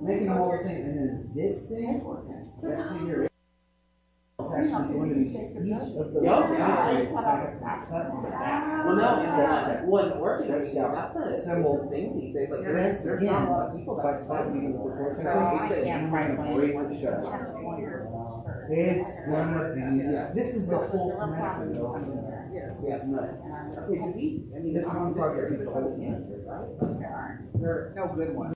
making them all the same, and then this thing, that figure is actually going to be each of those. Yeah. Well, no, that wasn't working. That's a symbol thing these days. Like, There's there's not a lot of people by that stopping the proportion, Yeah, right. break it shut. It's gonna be, this is the whole semester though. Yes. It's nuts. I mean, This one project is the whole semester, right? No good one.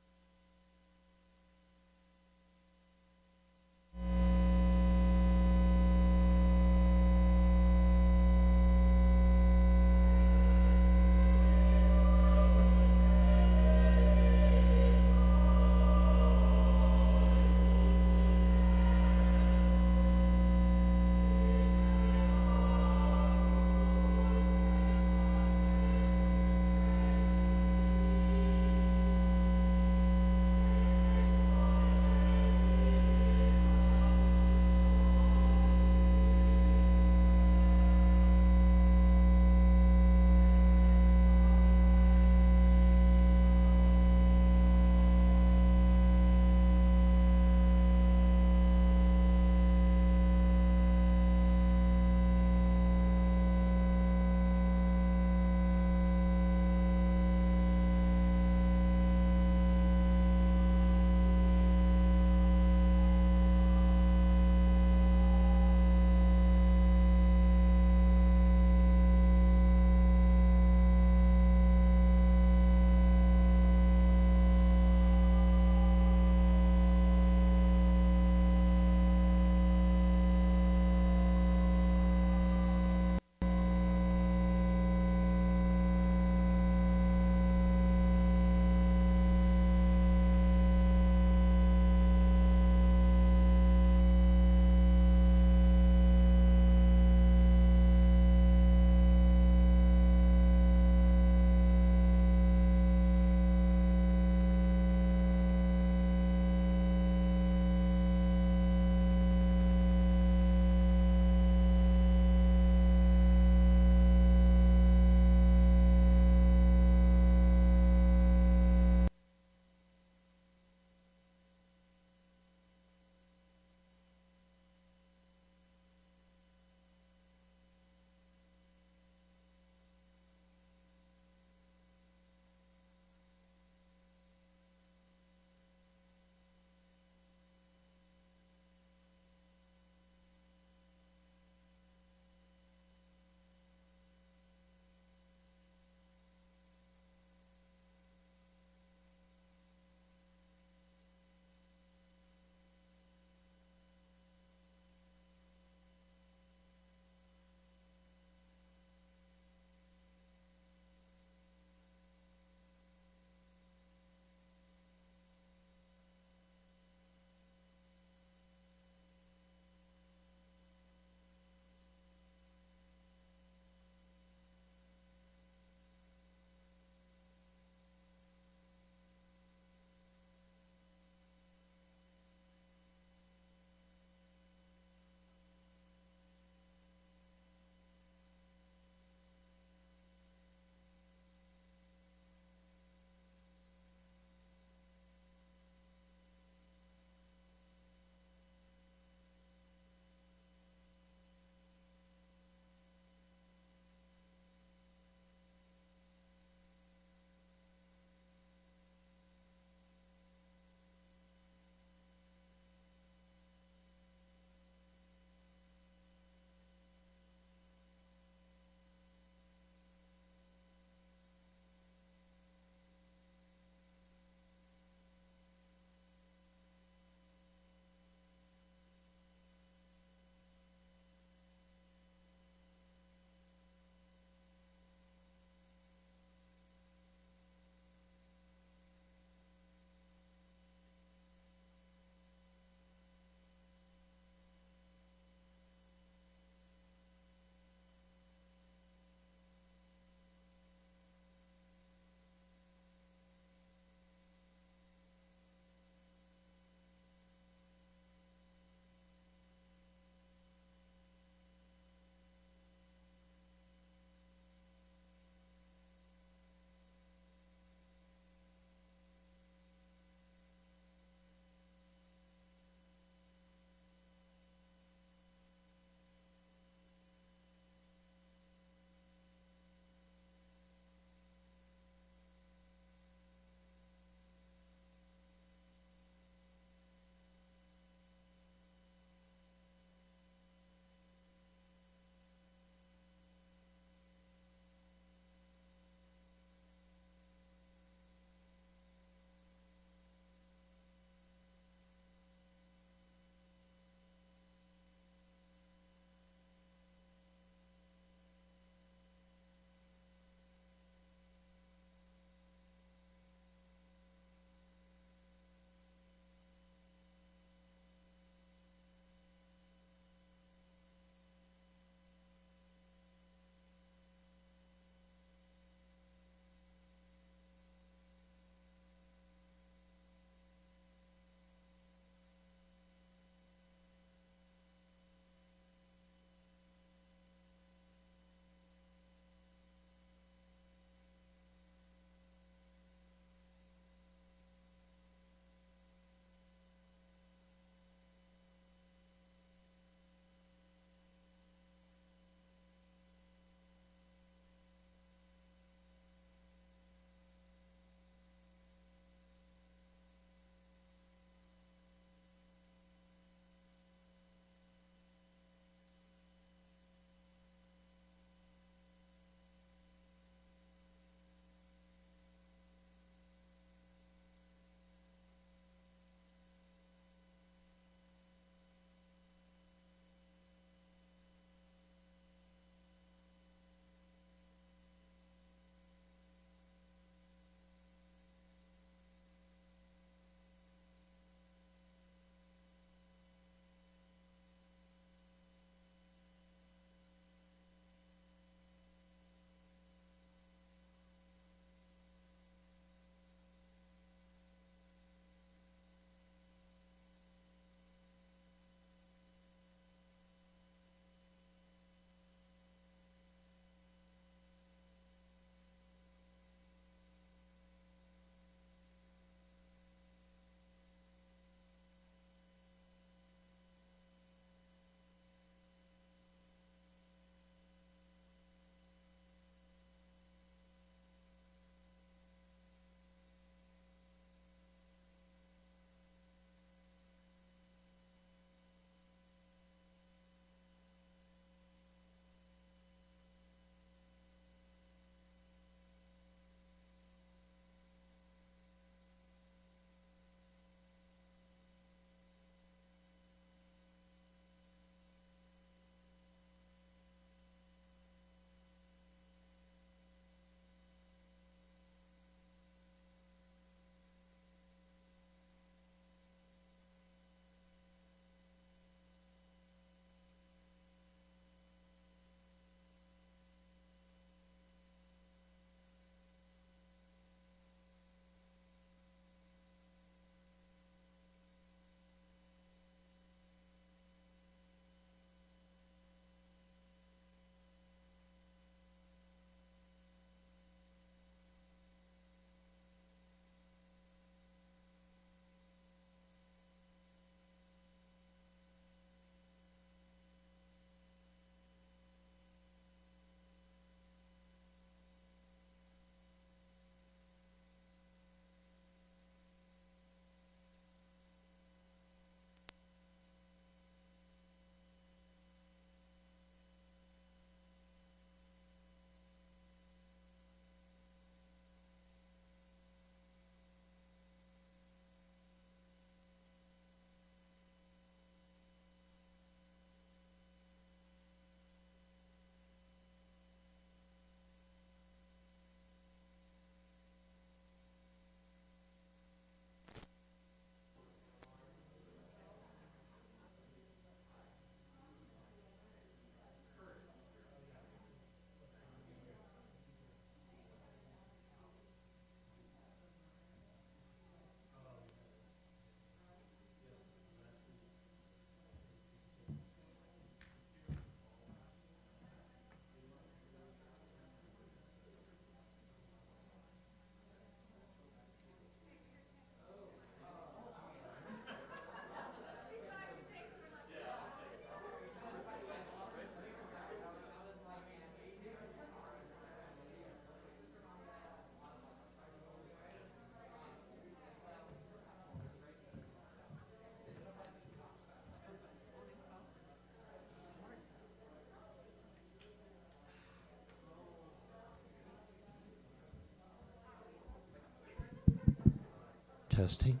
Testing.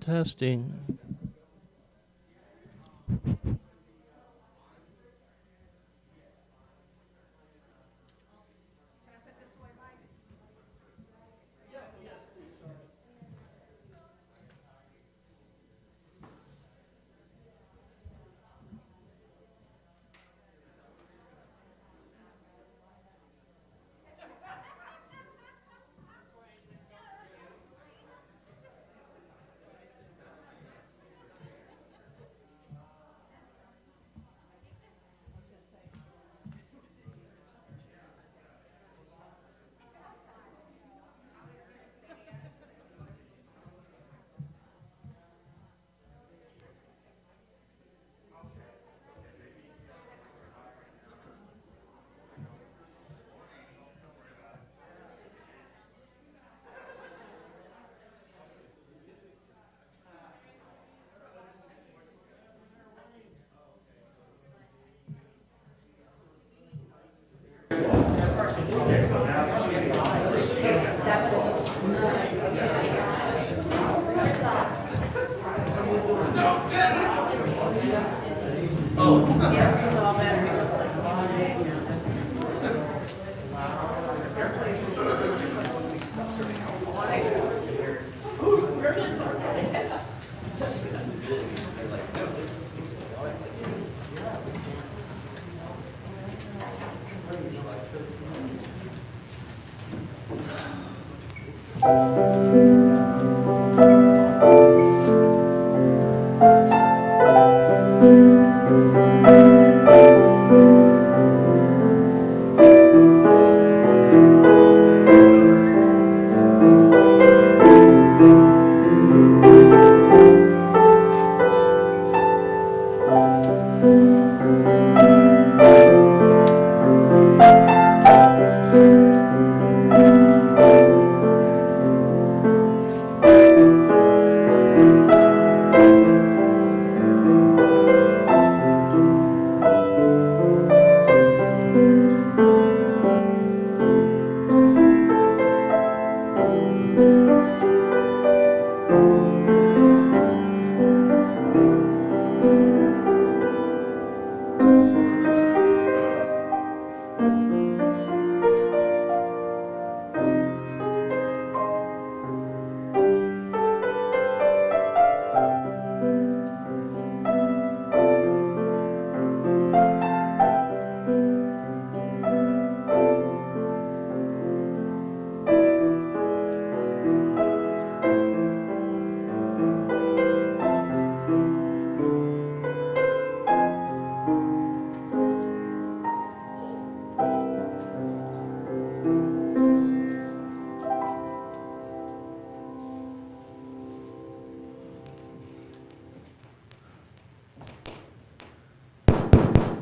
Testing.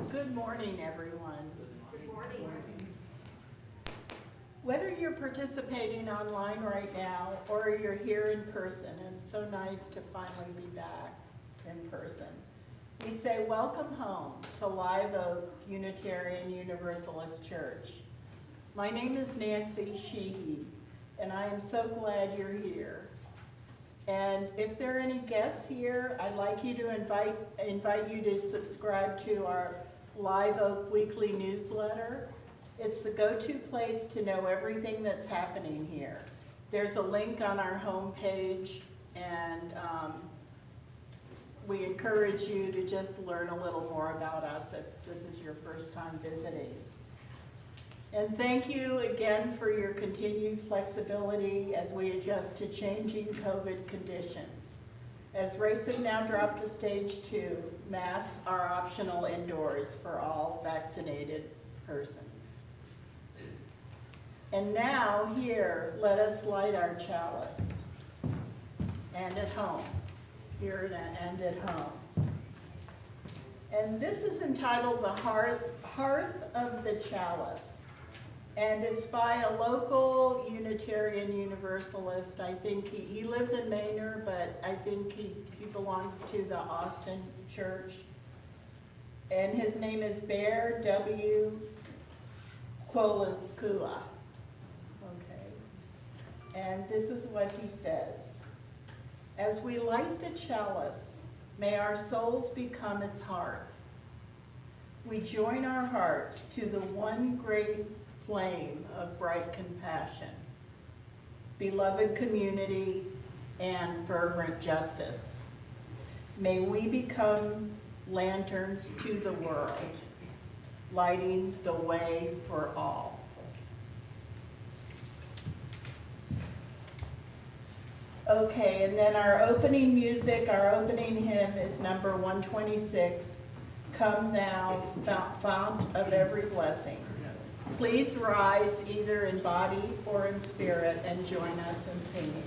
Good morning, everyone. Good morning. Whether you're participating online right now or you're here in person, and it's so nice to finally be back in person, we say welcome home to Live Oak Unitarian Universalist Church. My name is Nancy Sheehy, and I am so glad you're here. And if there are any guests here, I'd like you to invite you to subscribe to our Live Oak weekly newsletter. It's the go-to place to know everything that's happening here. There's a link on our homepage, and we encourage you to just learn a little more about us if this is your first time visiting. And thank you again for your continued flexibility as we adjust to changing COVID conditions. As rates have now dropped to stage 2, masks are optional indoors for all vaccinated persons. And now here, let us light our chalice. And at home, here and at home. And this is entitled The Hearth of the Chalice. And it's by a local Unitarian Universalist. I think he lives in Manor, but I think he belongs to the Austin Church. And his name is Bear W. Quolaskua. Okay. And this is what he says. As we light the chalice, may our souls become its hearth. We join our hearts to the one great flame of bright compassion, beloved community, and fervent justice. May we become lanterns to the world, lighting the way for all. Okay, and then our opening music, our opening hymn is number 126, Come Thou, Fount of Every Blessing. Please rise either in body or in spirit and join us in singing.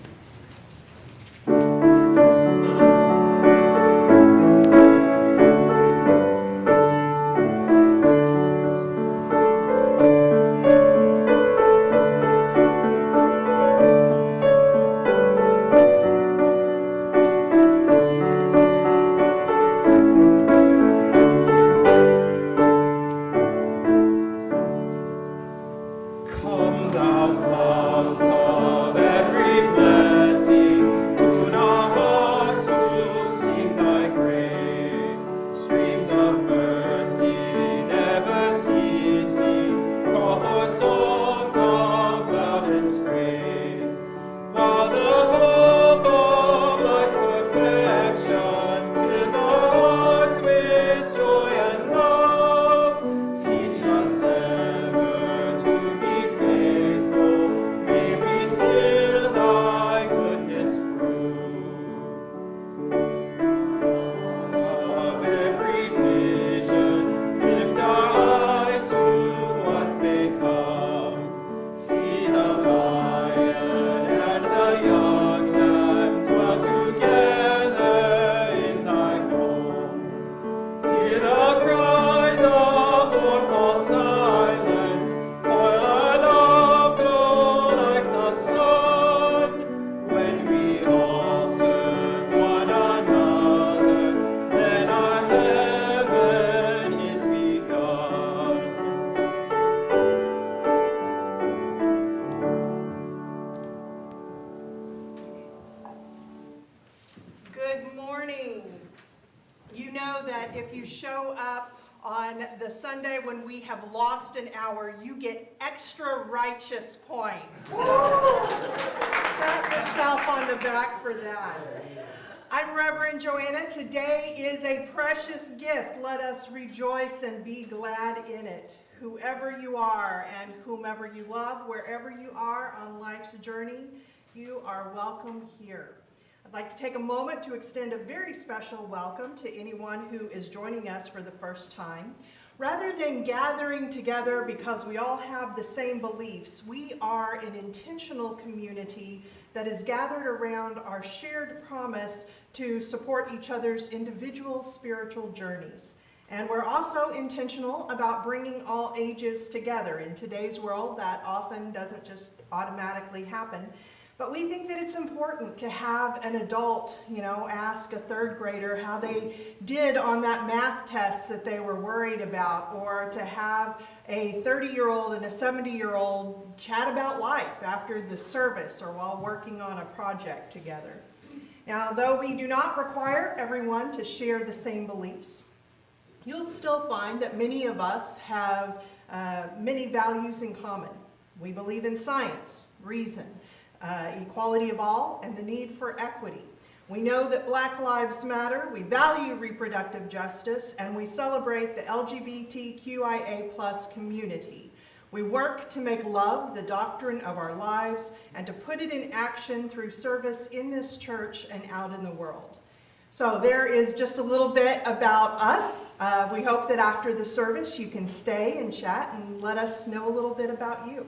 Come thou fount of every blessing, tune our hearts to sing thy grace. Streams of mercy never ceasing, Crawford songs of loudest praise. While the hope of life's perfection fills our hearts with joy and love, teach us ever to be faithful, may we seal thy goodness prove. Of every vision, lift our eyes to what may come. See the lion and the young lamb dwell together in thy home. Hear the cries of Lord fall silent, for thy love glow like the sun. When we all serve one another, then our heaven is begun. Good morning. You know that if you show up on the Sunday when we have lost an hour, you get extra righteous points. Pat yourself on the back for that. I'm Reverend Joanna. Today is a precious gift. Let us rejoice and be glad in it. Whoever you are and whomever you love, wherever you are on life's journey, you are welcome here. I'd like to take a moment to extend a very special welcome to anyone who is joining us for the first time. Rather than gathering together because we all have the same beliefs, we are an intentional community that is gathered around our shared promise to support each other's individual spiritual journeys. And we're also intentional about bringing all ages together. In today's world, that often doesn't just automatically happen. But we think that it's important to have an adult, ask a third grader how they did on that math test that they were worried about, or to have a 30-year-old and a 70-year-old chat about life after the service or while working on a project together. Now, though we do not require everyone to share the same beliefs, you'll still find that many of us have many values in common. We believe in science, reason, equality of all, and the need for equity. We know that Black Lives Matter, we value reproductive justice, and we celebrate the LGBTQIA+ community. We work to make love the doctrine of our lives and to put it in action through service in this church and out in the world. So there is just a little bit about us. We hope that after the service you can stay and chat and let us know a little bit about you.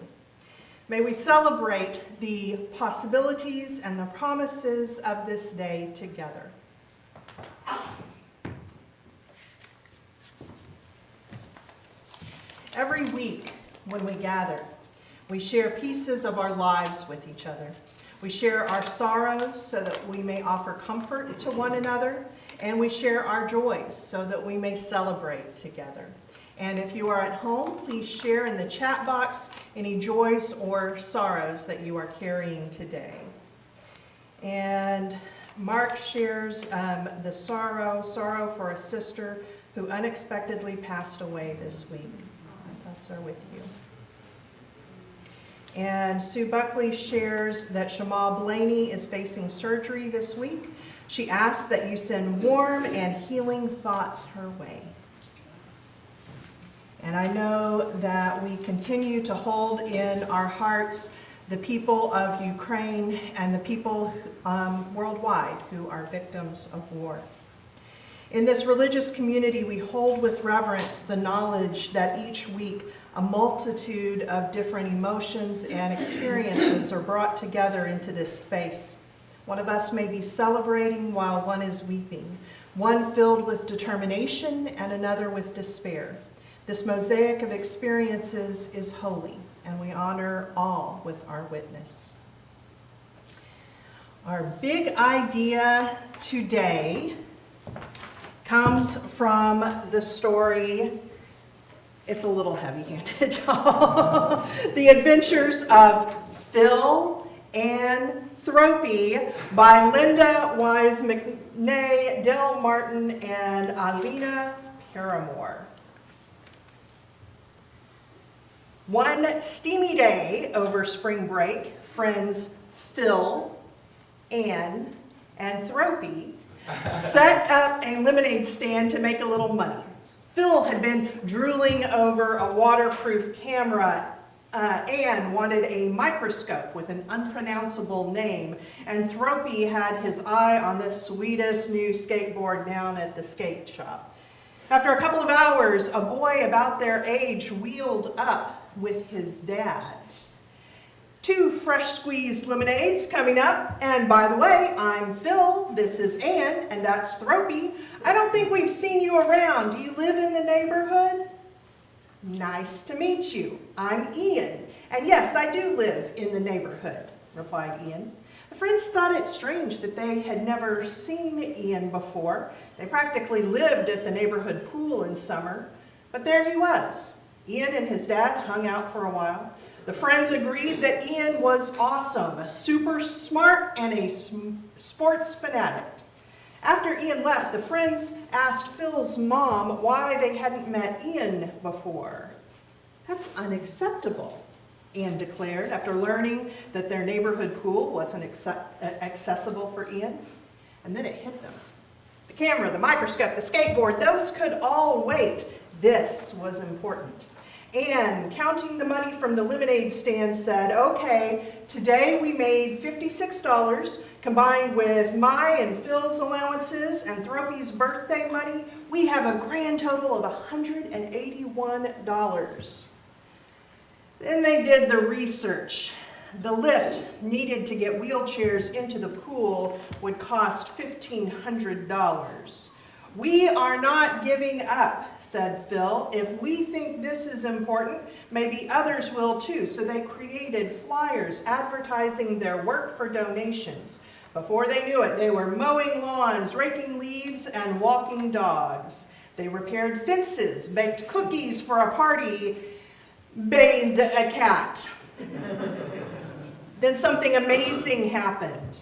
May we celebrate the possibilities and the promises of this day together. Every week when we gather, we share pieces of our lives with each other. We share our sorrows so that we may offer comfort to one another, and we share our joys so that we may celebrate together. And if you are at home, please share in the chat box any joys or sorrows that you are carrying today. And Mark shares the sorrow for a sister who unexpectedly passed away this week. My thoughts are with you. And Sue Buckley shares that Shamal Blaney is facing surgery this week. She asks that you send warm and healing thoughts her way. And I know that we continue to hold in our hearts the people of Ukraine and the people worldwide who are victims of war. In this religious community, we hold with reverence the knowledge that each week a multitude of different emotions and experiences are brought together into this space. One of us may be celebrating while one is weeping, one filled with determination and another with despair. This mosaic of experiences is holy, and we honor all with our witness. Our big idea today comes from the story, it's a little heavy-handed, y'all. The Adventures of Phil and Thropy by Linda Wise McNay, Del Martin, and Alina Paramore. One steamy day over spring break, friends Phil, Ann, and Thropy set up a lemonade stand to make a little money. Phil had been drooling over a waterproof camera. Ann wanted a microscope with an unpronounceable name, and Thropy had his eye on the sweetest new skateboard down at the skate shop. After a couple of hours, a boy about their age wheeled up with his dad. 2 fresh squeezed lemonades coming up, and by the way, I'm Phil, this is Ann, and that's Thropy. I don't think we've seen you around. Do you live in the neighborhood? Nice to meet you. I'm Ian, and yes, I do live in the neighborhood, replied Ian. The friends thought it strange that they had never seen Ian before. They practically lived at the neighborhood pool in summer, but there he was. Ian and his dad hung out for a while. The friends agreed that Ian was awesome, super smart, and a sports fanatic. After Ian left, the friends asked Phil's mom why they hadn't met Ian before. That's unacceptable, Ian declared after learning that their neighborhood pool wasn't accessible for Ian. And then it hit them. The camera, the microscope, the skateboard, those could all wait. This was important. Ann, counting the money from the lemonade stand, said, okay, today we made $56, combined with my and Phil's allowances and Thropy's birthday money, we have a grand total of $181. Then they did the research. The lift needed to get wheelchairs into the pool would cost $1,500. We are not giving up, said Phil. If we think this is important, maybe others will too. So they created flyers advertising their work for donations. Before they knew it, they were mowing lawns, raking leaves, and walking dogs. They repaired fences, baked cookies for a party, bathed a cat. Then something amazing happened.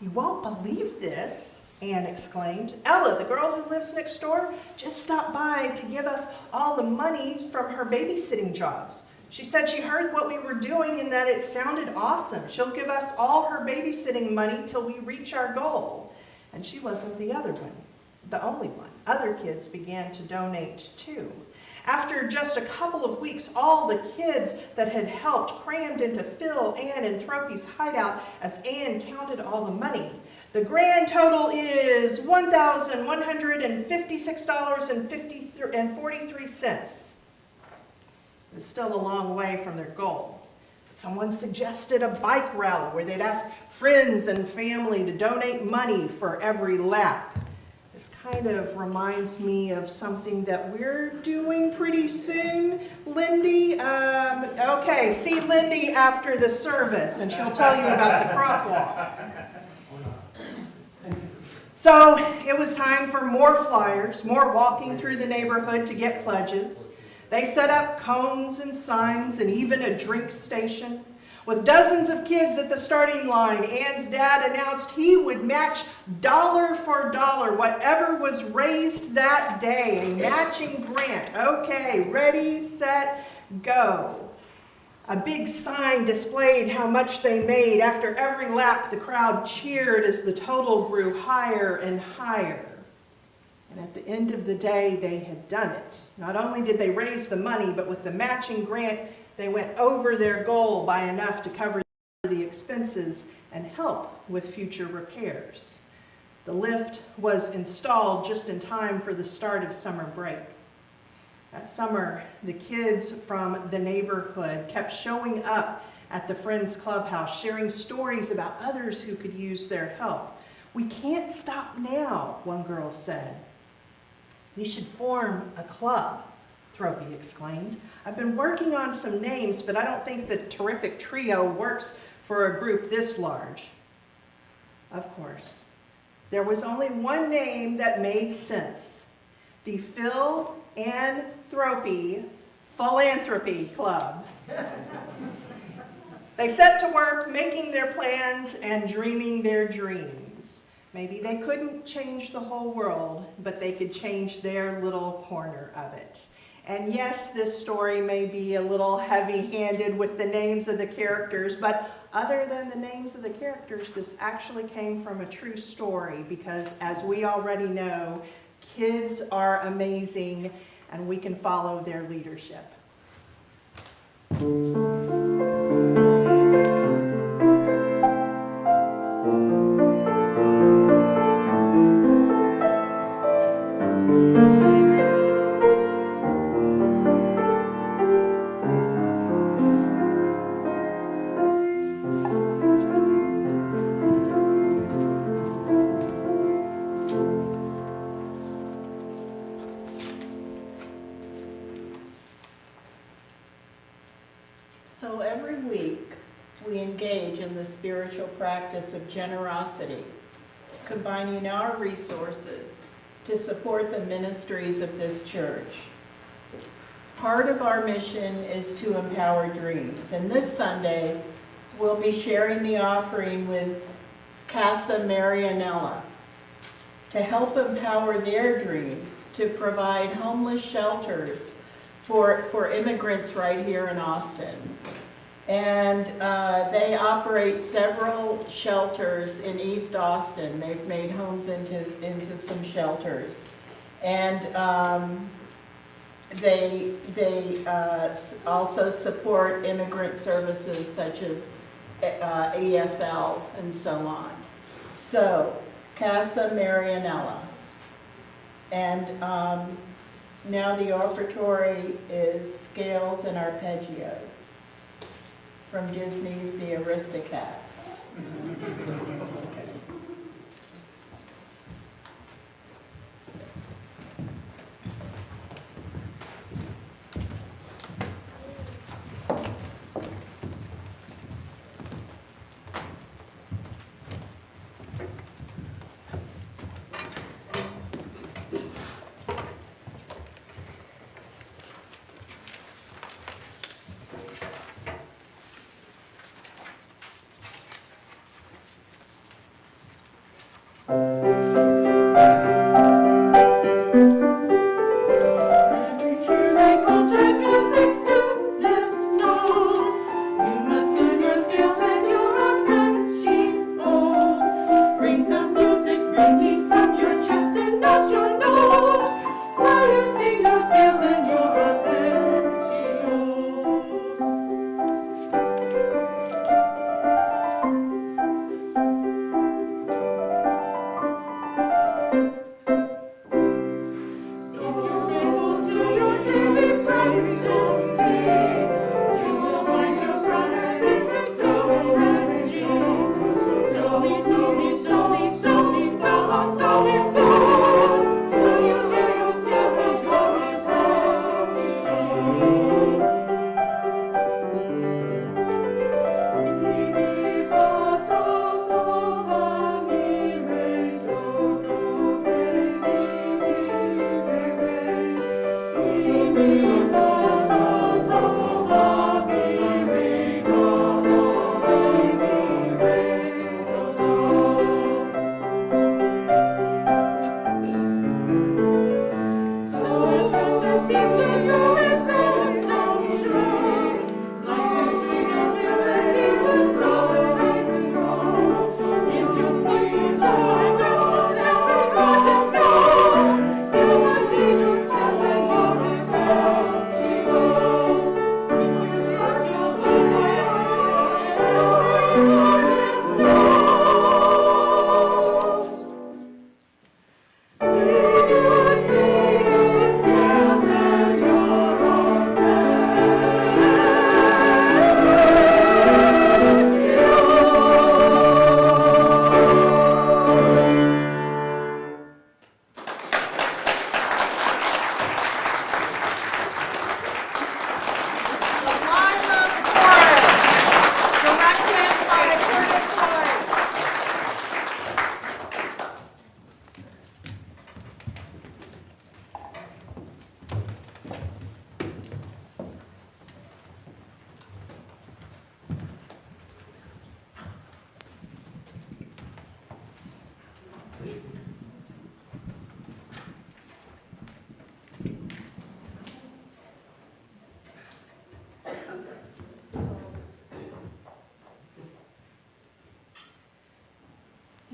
You won't believe this, Ann exclaimed. Ella, the girl who lives next door, just stopped by to give us all the money from her babysitting jobs. She said she heard what we were doing and that it sounded awesome. She'll give us all her babysitting money till we reach our goal. And she wasn't the only one. Other kids began to donate too. After just a couple of weeks, all the kids that had helped crammed into Phil, Ann, and Thropy's hideout as Ann counted all the money. The grand total is $1,156.43. It was still a long way from their goal. But someone suggested a bike rally where they'd ask friends and family to donate money for every lap. This kind of reminds me of something that we're doing pretty soon. Lindy, okay, see Lindy after the service and she'll tell you about the crosswalk. So it was time for more flyers, more walking through the neighborhood to get pledges. They set up cones and signs and even a drink station. With dozens of kids at the starting line, Ann's dad announced he would match dollar for dollar whatever was raised that day, a matching grant. Okay, ready, set, go. A big sign displayed how much they made. After every lap, the crowd cheered as the total grew higher and higher. And at the end of the day, they had done it. Not only did they raise the money, but with the matching grant, they went over their goal by enough to cover the expenses and help with future repairs. The lift was installed just in time for the start of summer break. That summer, the kids from the neighborhood kept showing up at the Friends Clubhouse, sharing stories about others who could use their help. "We can't stop now," one girl said. "We should form a club," Thropey exclaimed. "I've been working on some names, but I don't think the terrific trio works for a group this large." Of course, there was only one name that made sense: the Phil and Thropey Philanthropy Club. They set to work making their plans and dreaming their dreams. Maybe they couldn't change the whole world, but they could change their little corner of it. And yes, this story may be a little heavy-handed with the names of the characters, but other than the names of the characters, this actually came from a true story because, as we already know, kids are amazing and we can follow their leadership. So every week, we engage in the spiritual practice of generosity, combining our resources to support the ministries of this church. Part of our mission is to empower dreams, and this Sunday, we'll be sharing the offering with Casa Marianella to help empower their dreams to provide homeless shelters for immigrants right here in Austin. And they operate several shelters in East Austin. They've made homes into some shelters. And they also support immigrant services such as ESL and so on. So, Casa Marianella. And now the offertory is Scales and Arpeggios from Disney's The Aristocats.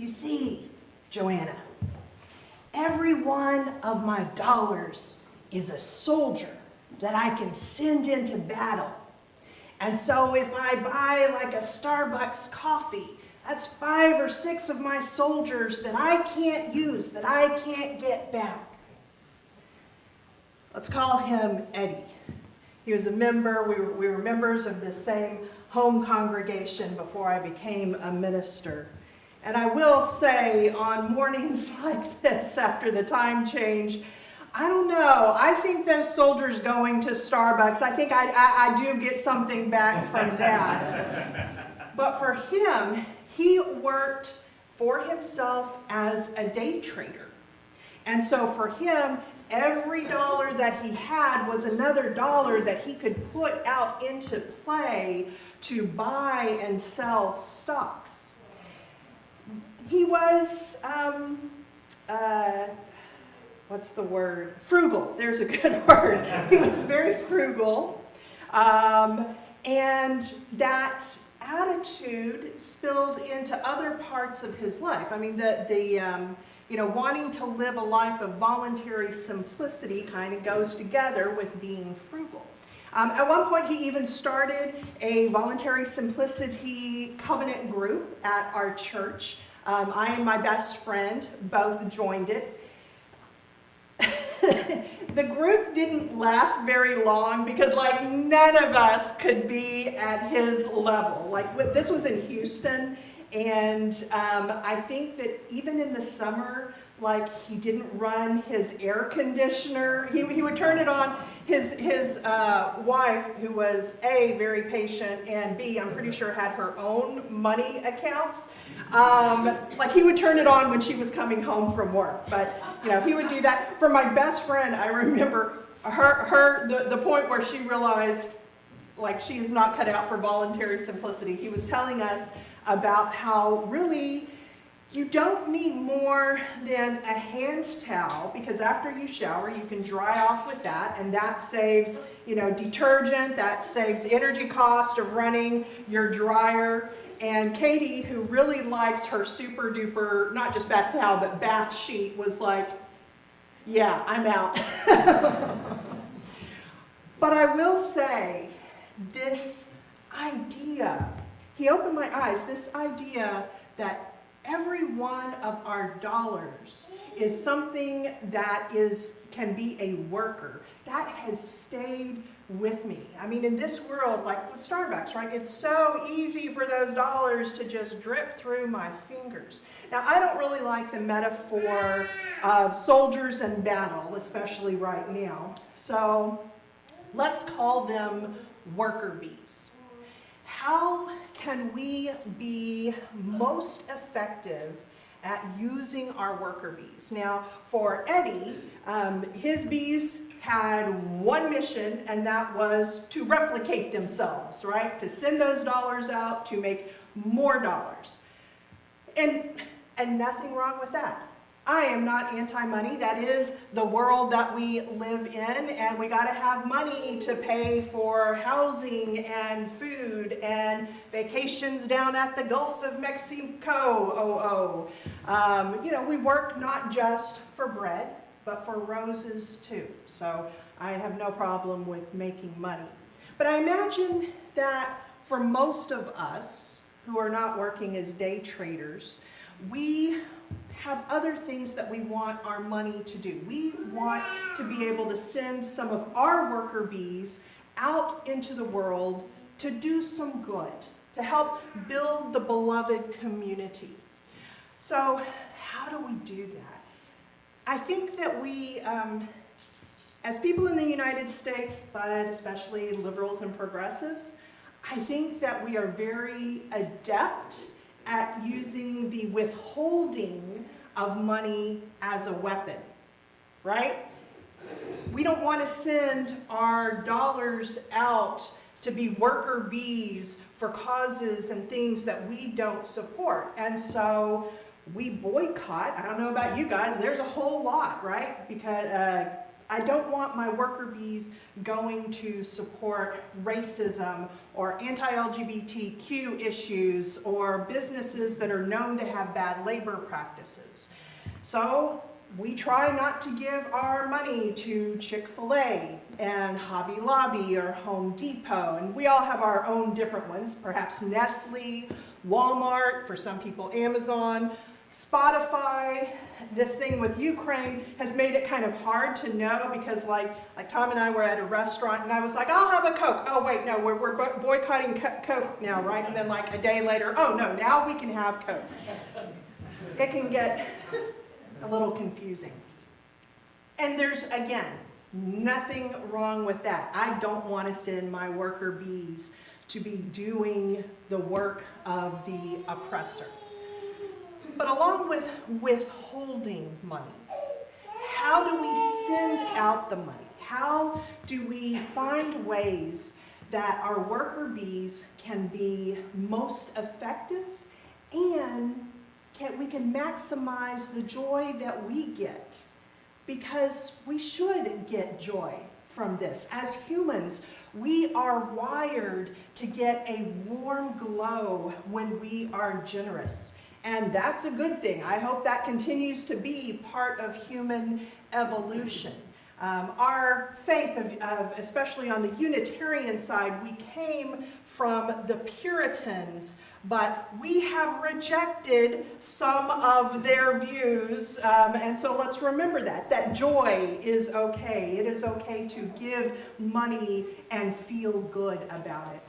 You see, Joanna, every one of my dollars is a soldier that I can send into battle. And so if I buy like a Starbucks coffee, that's 5 or 6 of my soldiers that I can't use, that I can't get back. Let's call him Eddie. He was a member, we were members of the same home congregation before I became a minister. And I will say, on mornings like this, after the time change, I don't know, I think those soldiers going to Starbucks, I think I do get something back from that. But for him, he worked for himself as a day trader. And so for him, every dollar that he had was another dollar that he could put out into play to buy and sell stocks. He was, what's the word? Frugal. There's a good word. He was very frugal. And that attitude spilled into other parts of his life. I mean, wanting to live a life of voluntary simplicity kind of goes together with being frugal. At one point, he even started a voluntary simplicity covenant group at our church. I and my best friend both joined it. The group didn't last very long because none of us could be at his level. This was in Houston, and I think that even in the summer, he didn't run his air conditioner. He would turn it on. His wife, who was A, very patient, and B, I'm pretty sure had her own money accounts. He would turn it on when she was coming home from work. But, he would do that. For my best friend, I remember the point where she realized, she is not cut out for voluntary simplicity. He was telling us about how really you don't need more than a hand towel, because after you shower, you can dry off with that, and that saves, detergent, that saves energy cost of running your dryer. And Katie, who really likes her super duper, not just bath towel, but bath sheet, was like, yeah, I'm out. But I will say, this idea, he opened my eyes, this idea that every one of our dollars is something that can be a worker. That has stayed with me. I mean, in this world, like with Starbucks, right? It's so easy for those dollars to just drip through my fingers. Now, I don't really like the metaphor of soldiers in battle, especially right now. So let's call them worker bees. How can we be most effective at using our worker bees? Now, for Eddie, his bees had one mission, and that was to replicate themselves, right? To send those dollars out to make more dollars. And nothing wrong with that. I am not anti-money. That is the world that we live in, and we got to have money to pay for housing and food and vacations down at the Gulf of Mexico. We work not just for bread, but for roses too. So I have no problem with making money. But I imagine that for most of us who are not working as day traders, we have other things that we want our money to do. We want to be able to send some of our worker bees out into the world to do some good, to help build the beloved community. So how do we do that? I think that we, as people in the United States, but especially liberals and progressives, I think that we are very adept at using the withholding of money as a weapon, right? We don't want to send our dollars out to be worker bees for causes and things that we don't support. And so we boycott. I don't know about you guys, there's a whole lot, right? Because I don't want my worker bees going to support racism or anti-LGBTQ issues or businesses that are known to have bad labor practices. So we try not to give our money to Chick-fil-A and Hobby Lobby or Home Depot, and we all have our own different ones, perhaps Nestle, Walmart, for some people Amazon, Spotify. This thing with Ukraine has made it kind of hard to know because like Tom and I were at a restaurant and I was like, I'll have a Coke. Oh wait, no, we're boycotting Coke now, right? And then like a day later, oh no, now we can have Coke. It can get a little confusing. And there's, again, nothing wrong with that. I don't want to send my worker bees to be doing the work of the oppressor. But along with withholding money, how do we send out the money? How do we find ways that our worker bees can be most effective and we can maximize the joy that we get? Because we should get joy from this. As humans, we are wired to get a warm glow when we are generous. And that's a good thing. I hope that continues to be part of human evolution. Our faith, especially on the Unitarian side, we came from the Puritans, but we have rejected some of their views, and so let's remember that joy is okay. It is okay to give money and feel good about it.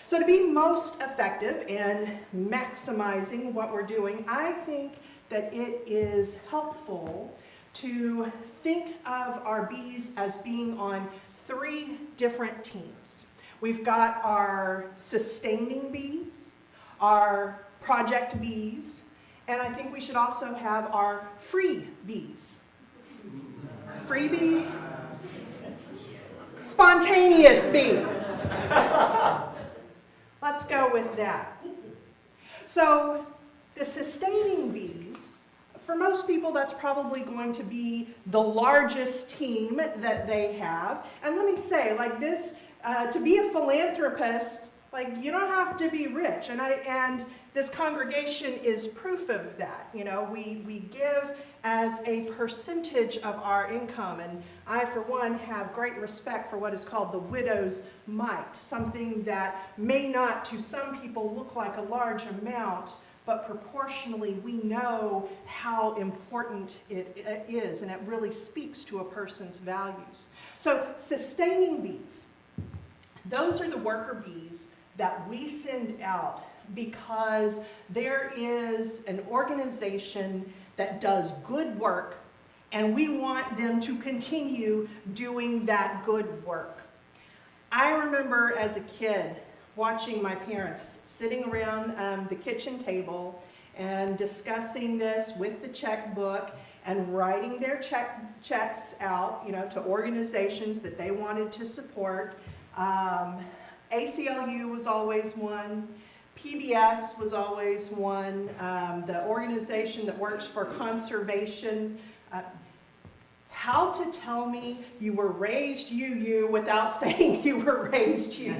So to be most effective in maximizing what we're doing, I think that it is helpful to think of our bees as being on 3 different teams. We've got our sustaining bees, our project bees, and I think we should also have our free bees. Free bees? Spontaneous bees. Let's go with that. So the sustaining bees, for most people, that's probably going to be the largest team that they have. And let me say, like this, to be a philanthropist, like you don't have to be rich. And this congregation is proof of that. You know, we give as a percentage of our income. And I, for one, have great respect for what is called the widow's mite, something that may not to some people look like a large amount, but proportionally we know how important it is, and it really speaks to a person's values. So sustaining bees, those are the worker bees that we send out because there is an organization that does good work, and we want them to continue doing that good work. I remember as a kid watching my parents sitting around the kitchen table and discussing this with the checkbook and writing their checks out, you know, to organizations that they wanted to support. ACLU was always one. PBS was always one. The organization that works for conservation. How to tell me you were raised you without saying you were raised you.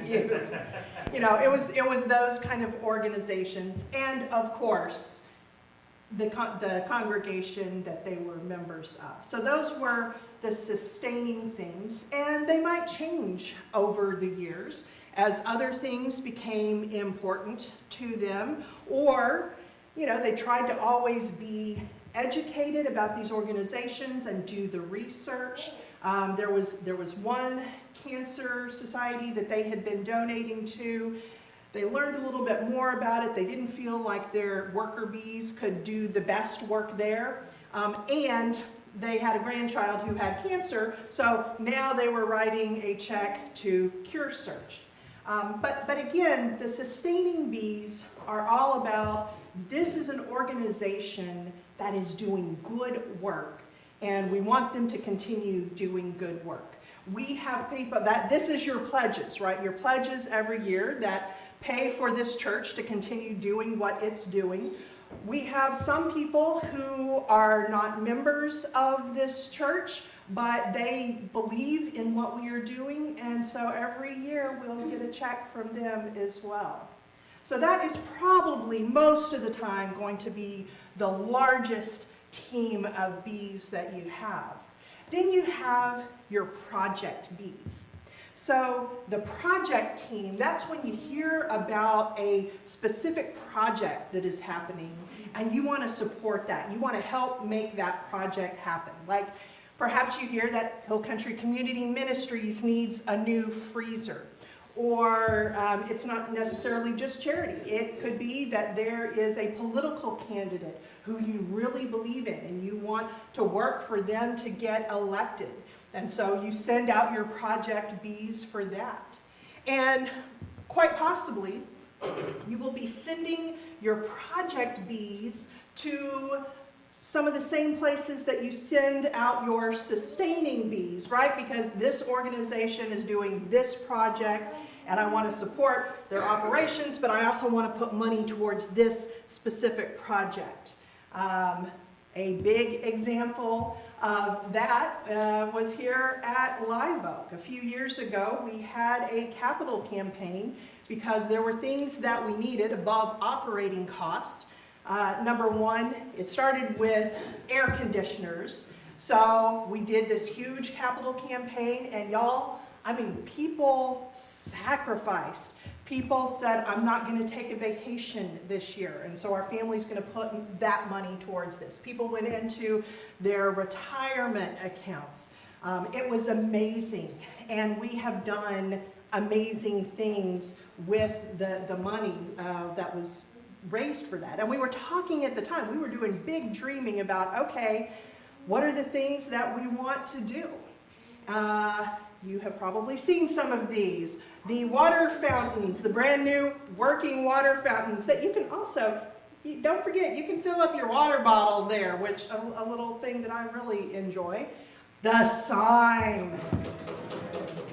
You know, it was those kind of organizations, and of course the congregation that they were members of. So those were the sustaining things, and they might change over the years as other things became important to them, or, you know, they tried to always be educated about these organizations and do the research. There was one cancer society that they had been donating to. They learned a little bit more about it. They didn't feel like their worker bees could do the best work there. And they had a grandchild who had cancer, so now they were writing a check to CureSearch. But again, the sustaining bees are all about, this is an organization that is doing good work, and we want them to continue doing good work. We have people this is your pledges, right? Your pledges every year that pay for this church to continue doing what it's doing. We have some people who are not members of this church, but they believe in what we are doing, and so every year we'll get a check from them as well. So that is probably most of the time going to be the largest team of bees that you have. Then you have your project bees. So the project team, that's when you hear about a specific project that is happening and you want to support that. You want to help make that project happen. Like perhaps you hear that Hill Country Community Ministries needs a new freezer. Or it's not necessarily just charity. It could be that there is a political candidate who you really believe in and you want to work for them to get elected. And so you send out your project bees for that. And quite possibly, you will be sending your project bees to some of the same places that you send out your sustaining bees, right? Because this organization is doing this project and I want to support their operations, but I also want to put money towards this specific project. A big example of that was here at Live Oak. A few years ago, we had a capital campaign because there were things that we needed above operating cost. Number one, it started with air conditioners. So we did this huge capital campaign, and y'all, I mean, people sacrificed. People said, I'm not going to take a vacation this year, and so our family's going to put that money towards this. People went into their retirement accounts. It was amazing, and we have done amazing things with the money that was raised for that. And we were talking at the time, we were doing big dreaming about, okay, what are the things that we want to do? You have probably seen some of these. The water fountains, the brand new working water fountains that you can also, don't forget, you can fill up your water bottle there, which a little thing that I really enjoy. The sign.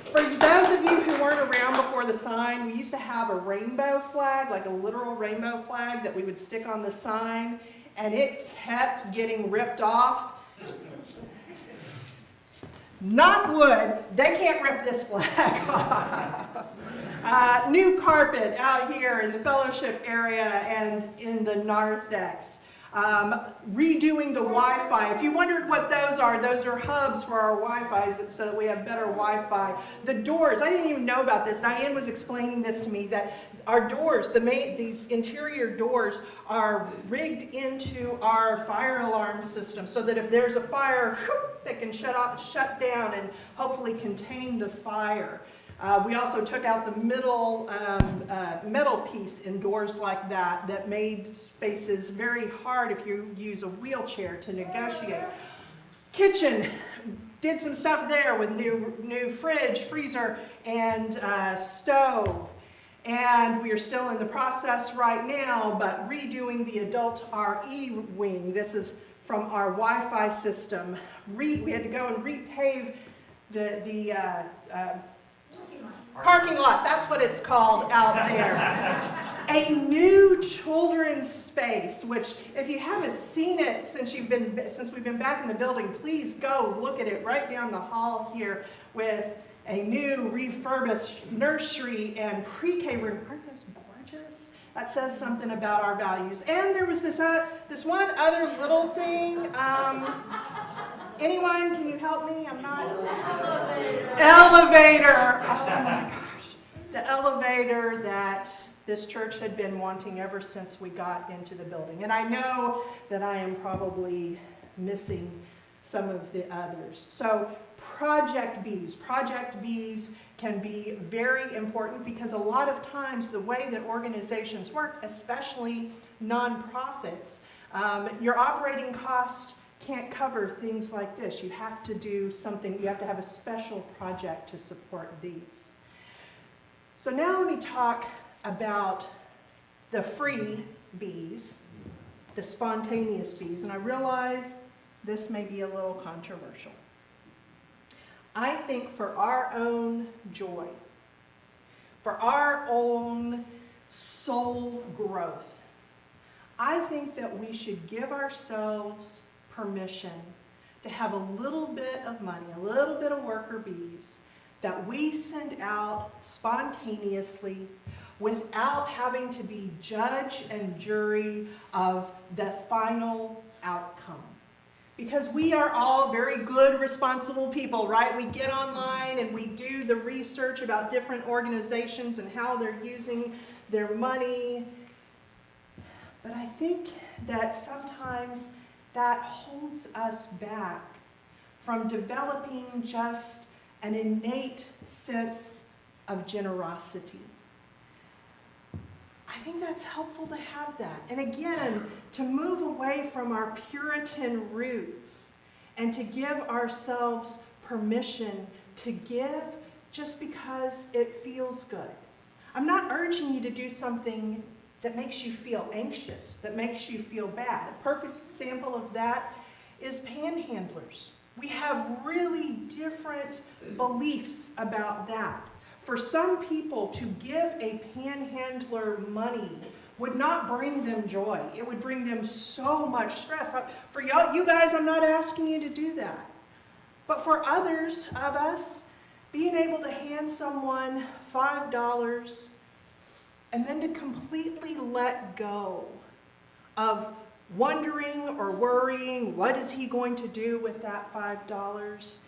For those of you who weren't around before the sign, we used to have a rainbow flag, like a literal rainbow flag that we would stick on the sign, and it kept getting ripped off. Knock wood, they can't rip this flag off. New carpet out here in the fellowship area and in the narthex. Redoing the Wi-Fi. If you wondered what those are hubs for our Wi-Fi so that we have better Wi-Fi. The doors, I didn't even know about this. Diane was explaining this to me, that our doors, these interior doors are rigged into our fire alarm system so that if there's a fire, they can shut down and hopefully contain the fire. We also took out the middle metal piece in doors like that made spaces very hard if you use a wheelchair to negotiate. Kitchen, did some stuff there with new fridge, freezer, and stove. And we are still in the process right now, but redoing the adult RE wing. This is from our Wi-Fi system. We had to go and repave the parking lot, that's what it's called out there. A new children's space, which if you haven't seen it since we've been back in the building, please go look at it right down the hall here with a new refurbished nursery and pre-K room. Aren't those gorgeous? That says something about our values. And there was this one other little thing. Anyone, can you help me? I'm not. Elevator. Oh my gosh. The elevator that this church had been wanting ever since we got into the building. And I know that I am probably missing some of the others. So project bees can be very important because a lot of times the way that organizations work, especially nonprofits, your operating cost can't cover things like this. You have to do something, you have to have a special project to support these. So now let me talk about the free bees, the spontaneous bees, and I realize this may be a little controversial. I think for our own joy, for our own soul growth, I think that we should give ourselves permission to have a little bit of money, a little bit of worker bees that we send out spontaneously without having to be judge and jury of the final outcome. Because we are all very good, responsible people, right? We get online and we do the research about different organizations and how they're using their money. But I think that sometimes that holds us back from developing just an innate sense of generosity. I think that's helpful to have that. And again, to move away from our Puritan roots and to give ourselves permission to give just because it feels good. I'm not urging you to do something that makes you feel anxious, that makes you feel bad. A perfect example of that is panhandlers. We have really different beliefs about that. For some people, to give a panhandler money would not bring them joy. It would bring them so much stress. For y'all, you guys, I'm not asking you to do that. But for others of us, being able to hand someone $5 and then to completely let go of wondering or worrying, what is he going to do with that $5?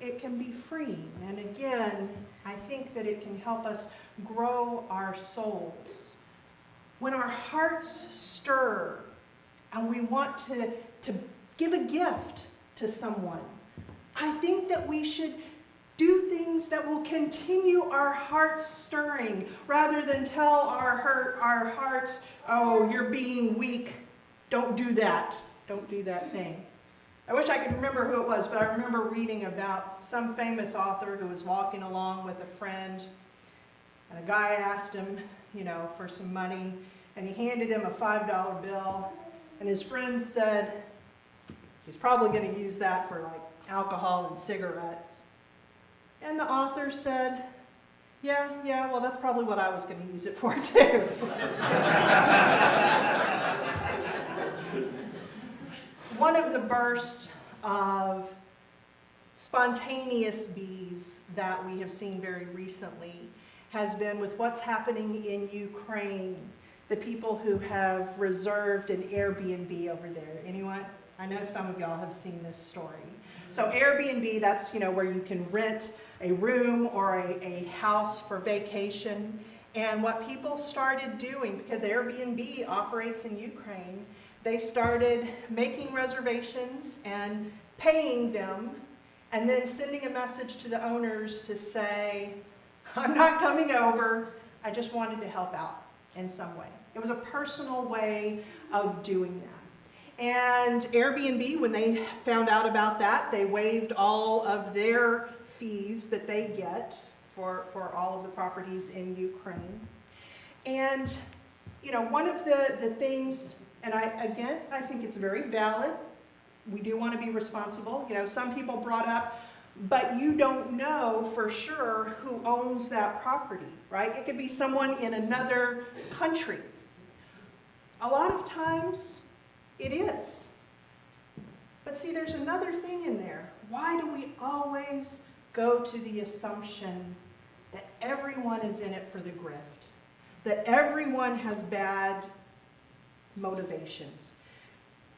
It can be freeing. And again, I think that it can help us grow our souls. When our hearts stir and we want to give a gift to someone, I think that we should do things that will continue our hearts stirring rather than tell our hearts, oh, you're being weak. Don't do that. Don't do that thing. I wish I could remember who it was, but I remember reading about some famous author who was walking along with a friend, and a guy asked him, for some money, and he handed him a $5 bill, and his friend said, he's probably going to use that for like alcohol and cigarettes. And the author said, yeah, well, that's probably what I was going to use it for too. One of the bursts of spontaneous bees that we have seen very recently has been with what's happening in Ukraine, the people who have reserved an Airbnb over there. Anyone? I know some of y'all have seen this story. So Airbnb, that's where you can rent a room or a house for vacation. And what people started doing, because Airbnb operates in Ukraine, they started making reservations and paying them and then sending a message to the owners to say, I'm not coming over, I just wanted to help out in some way. It was a personal way of doing that. And Airbnb, when they found out about that, they waived all of their fees that they get for all of the properties in Ukraine. And, one of the things, and I think it's very valid. We do want to be responsible. Some people brought up, but you don't know for sure who owns that property, right? It could be someone in another country. A lot of times, it is. But see, there's another thing in there. Why do we always go to the assumption that everyone is in it for the grift? That everyone has bad motivations?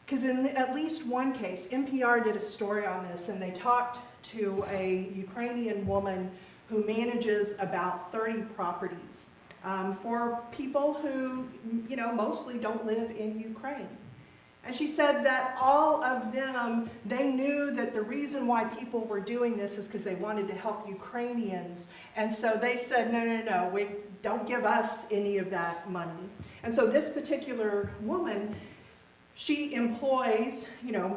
Because in at least one case, NPR did a story on this, and they talked to a Ukrainian woman who manages about 30 properties for people who, mostly don't live in Ukraine. And she said that all of them, they knew that the reason why people were doing this is because they wanted to help Ukrainians. And so they said, no, don't give us any of that money. And so this particular woman, she employs,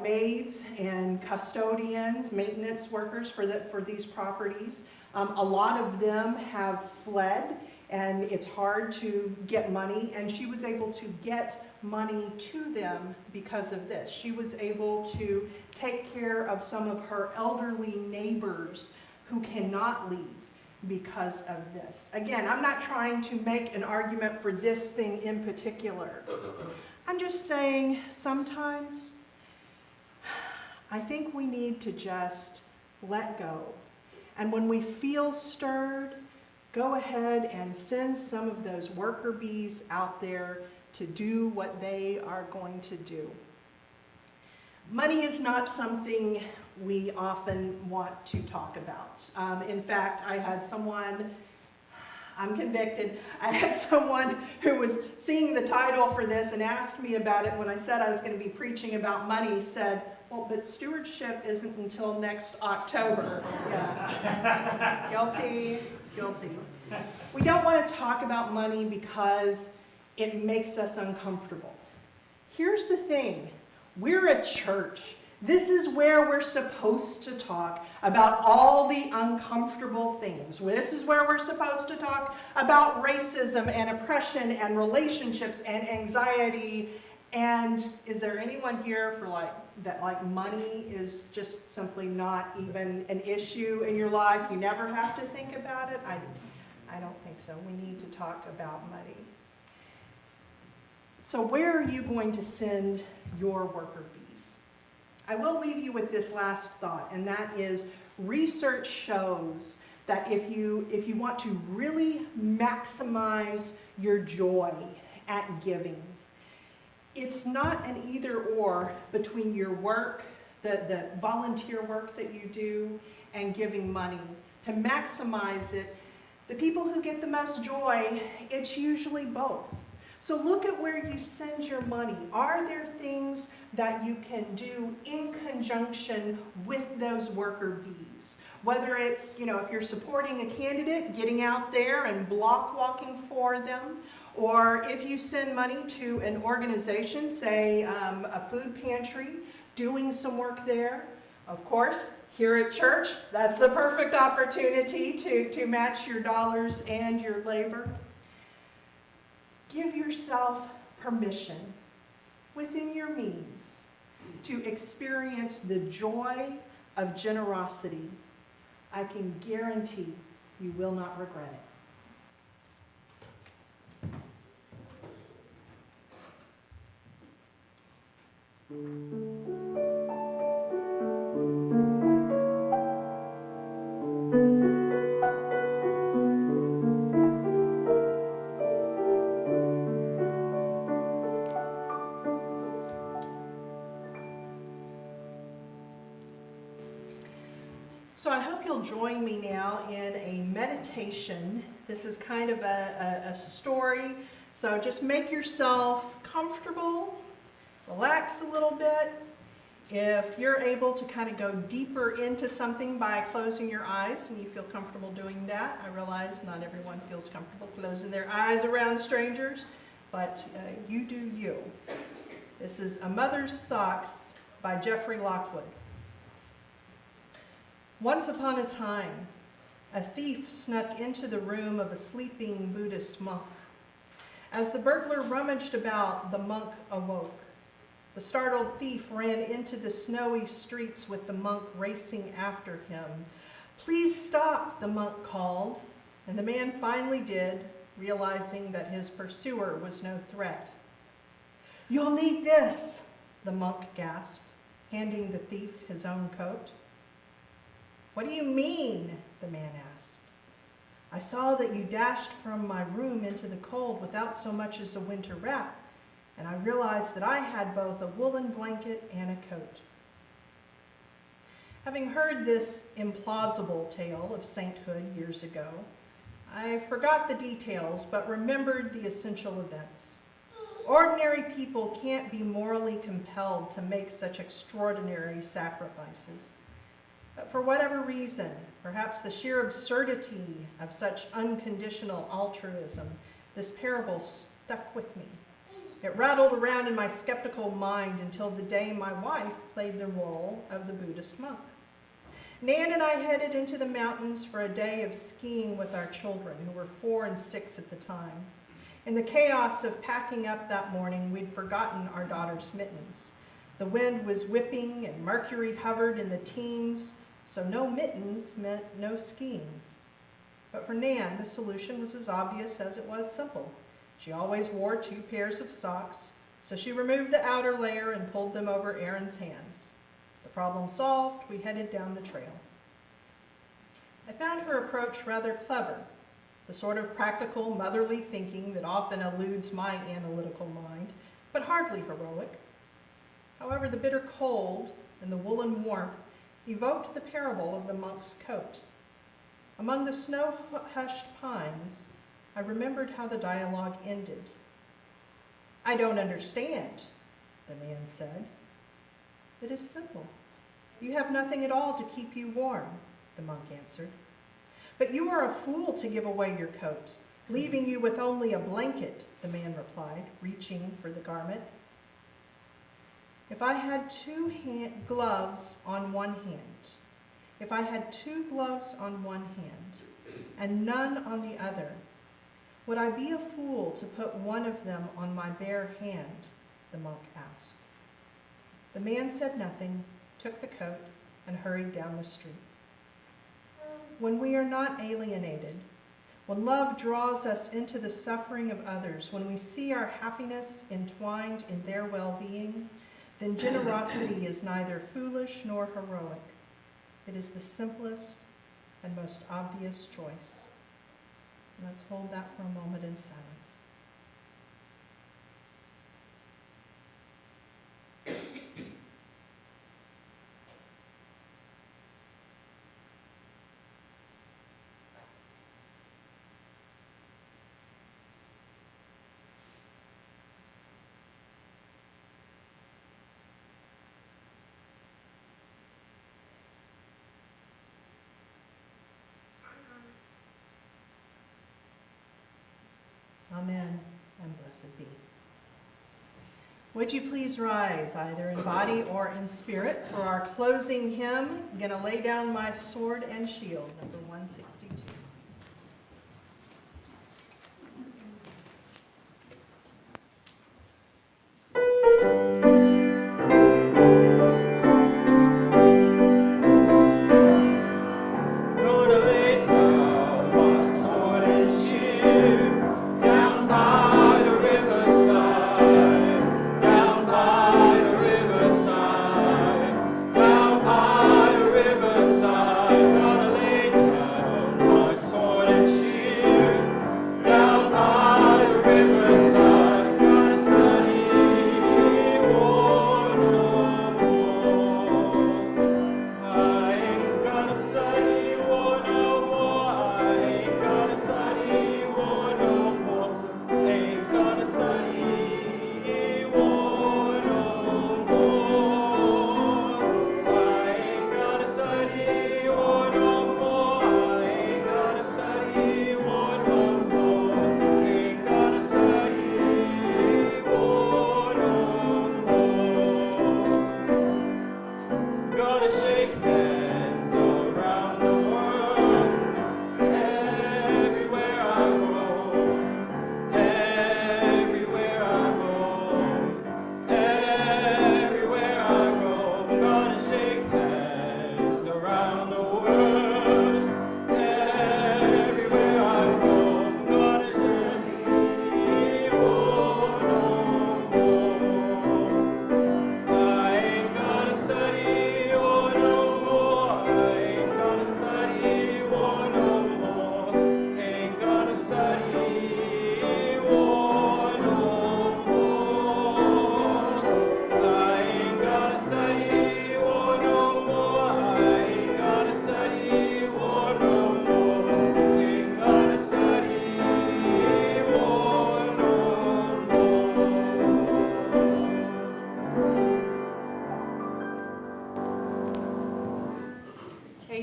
maids and custodians, maintenance workers for these properties. A lot of them have fled, and it's hard to get money. And she was able to get money to them because of this. She was able to take care of some of her elderly neighbors who cannot leave because of this. Again, I'm not trying to make an argument for this thing in particular, I'm just saying, sometimes I think we need to just let go. And when we feel stirred, go ahead and send some of those worker bees out there to do what they are going to do. Money is not something we often want to talk about. In fact, I had someone, I'm convicted, I had someone who was seeing the title for this and asked me about it. When I said I was going to be preaching about money, said, well, but stewardship isn't until next October. Yeah. Guilty, guilty. We don't want to talk about money because it makes us uncomfortable. Here's the thing. We're a church. This is where we're supposed to talk about all the uncomfortable things. This is where we're supposed to talk about racism and oppression and relationships and anxiety. And is there anyone here for that money is just simply not even an issue in your life? You never have to think about it? I don't think so. We need to talk about money. So where are you going to send your worker bees? I will leave you with this last thought, and that is research shows that if you want to really maximize your joy at giving, it's not an either or between your work, the volunteer work that you do, and giving money. To maximize it, the people who get the most joy, it's usually both. So look at where you send your money. Are there things that you can do in conjunction with those worker bees? Whether it's, if you're supporting a candidate, getting out there and block walking for them, or if you send money to an organization, say a food pantry, doing some work there. Of course, here at church, that's the perfect opportunity to match your dollars and your labor. Give yourself permission within your means to experience the joy of generosity. I can guarantee you will not regret it. So I hope you'll join me now in a meditation. This is kind of a story, so just make yourself comfortable, relax a little bit. If you're able to kind of go deeper into something by closing your eyes, and you feel comfortable doing that, I realize not everyone feels comfortable closing their eyes around strangers, but you do you. This is A Mother's Socks by Jeffrey Lockwood. Once upon a time, a thief snuck into the room of a sleeping Buddhist monk. As the burglar rummaged about, the monk awoke. The startled thief ran into the snowy streets with the monk racing after him. "Please stop," the monk called, and the man finally did, realizing that his pursuer was no threat. "You'll need this," the monk gasped, handing the thief his own coat. "What do you mean?" the man asked. "I saw that you dashed from my room into the cold without so much as a winter wrap, and I realized that I had both a woolen blanket and a coat." Having heard this implausible tale of sainthood years ago, I forgot the details but remembered the essential events. Ordinary people can't be morally compelled to make such extraordinary sacrifices. But for whatever reason, perhaps the sheer absurdity of such unconditional altruism, this parable stuck with me. It rattled around in my skeptical mind until the day my wife played the role of the Buddhist monk. Nan and I headed into the mountains for a day of skiing with our children, who were 4 and 6 at the time. In the chaos of packing up that morning, we'd forgotten our daughter's mittens. The wind was whipping and mercury hovered in the teens, so no mittens meant no skiing. But for Nan, the solution was as obvious as it was simple. She always wore 2 pairs of socks, So she removed the outer layer and pulled them over Aaron's hands. The problem solved, we headed down the trail. I found her approach rather clever, the sort of practical, motherly thinking that often eludes my analytical mind, but hardly heroic. However, the bitter cold and the woolen warmth evoked the parable of the monk's coat. Among the snow-hushed pines, I remembered how the dialogue ended. "I don't understand," the man said. "It is simple. You have nothing at all to keep you warm," the monk answered. "But you are a fool to give away your coat, leaving you with only a blanket," the man replied, reaching for the garment. If I had two gloves on one hand, if I had two gloves on one hand and none on the other, would I be a fool to put one of them on my bare hand? The monk asked. The man said nothing, took the coat, and hurried down the street. When we are not alienated, when love draws us into the suffering of others, when we see our happiness entwined in their well-being, then generosity is neither foolish nor heroic. It is the simplest and most obvious choice. Let's hold that for a moment in silence. Amen, and blessed be. Would you please rise, either in body or in spirit, for our closing hymn, "Gonna Lay Down My Sword and Shield," number 162.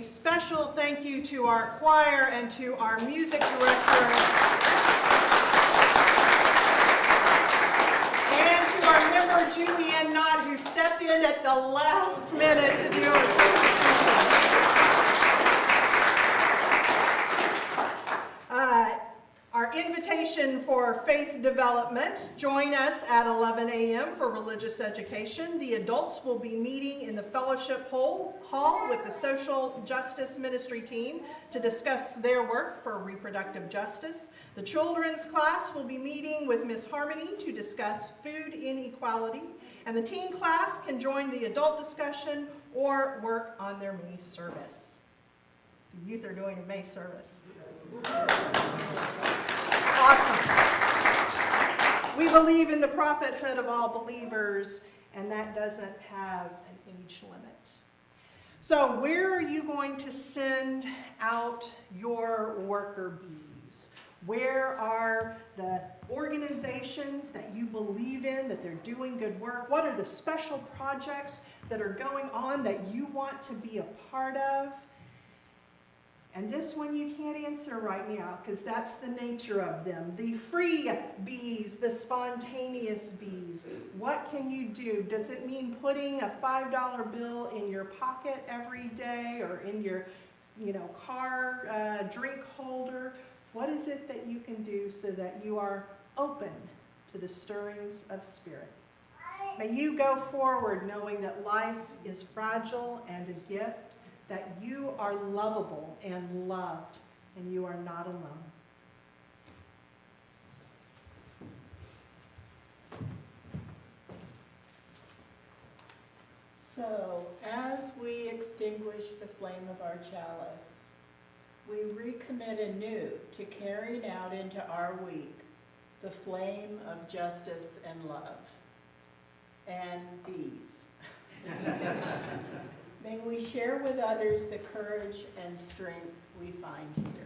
Special thank you to our choir and to our music director and to our member Julianne Knott, who stepped in at the last minute to do a substitution. Our invitation Education for Faith Development. Join us at 11 a.m. for religious education. The adults will be meeting in the fellowship hall with the social justice ministry team to discuss their work for reproductive justice. The children's class will be meeting with Miss Harmony to discuss food inequality. And the teen class can join the adult discussion or work on their May service. The youth are doing a May service. Awesome. We believe in the prophethood of all believers, and that doesn't have an age limit. So where are you going to send out your worker bees? Where are the organizations that you believe in, that they're doing good work? What are the special projects that are going on that you want to be a part of? And this one you can't answer right now because that's the nature of them. The free bees, the spontaneous bees. What can you do? Does it mean putting a $5 bill in your pocket every day or in your car drink holder? What is it that you can do so that you are open to the stirrings of spirit? May you go forward knowing that life is fragile and a gift, that you are lovable and loved, and you are not alone. So, as we extinguish the flame of our chalice, we recommit anew to carrying out into our week the flame of justice and love. And bees. May we share with others the courage and strength we find here.